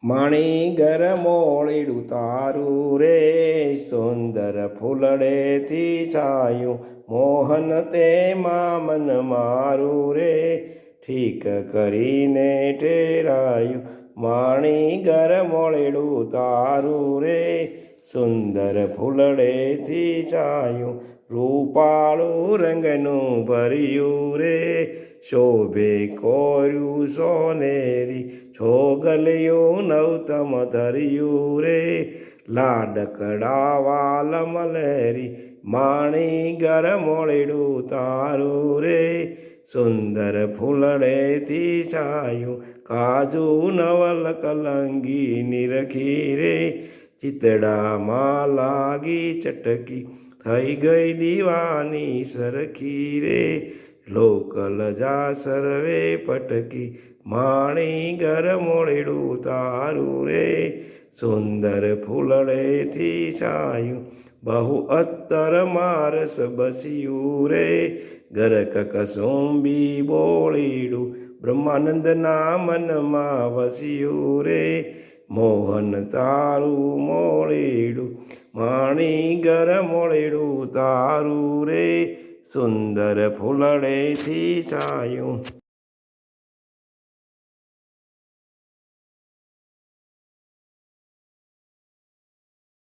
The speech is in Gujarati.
માણી ઘર મોળીડું તારું રે સુંદર ફૂલડેથી છાયું મોહન તેમાં મન મારું રે ઠીક કરીને ટેરાયું માણી ઘર મોળેડું તારું રે સુંદર ફૂલડેથી છાયું રૂપાળું રંગનું ભર્યું રે શોભે કોર્યું સોનેરી છોગલિયું નવતમ ધર્યું રે લાડકડા લમલેરી માણી ઘર મોળેડું તારું રે સુંદર ફૂલડેથી છાયું કાજુ નવલ કલંગી નિરખી રે ચિતડામાં લાગી ચટકી થઈ ગઈ દીવાની સરખી રે લોકલ જા સર્વે પટકી માણી ઘર મોળેડું તારું રે સુંદર ફૂલડેથી છાયું બહુ અત્તર મારસ બસ્યું રે ગરક કસુંબી બોળીડું બ્રહ્માનંદના મનમાં વસ્યું રે મોહન તારું મોળેડું માણી ઘર મોળેડું તારું રે સુંદર ફૂલડેથી છાયું।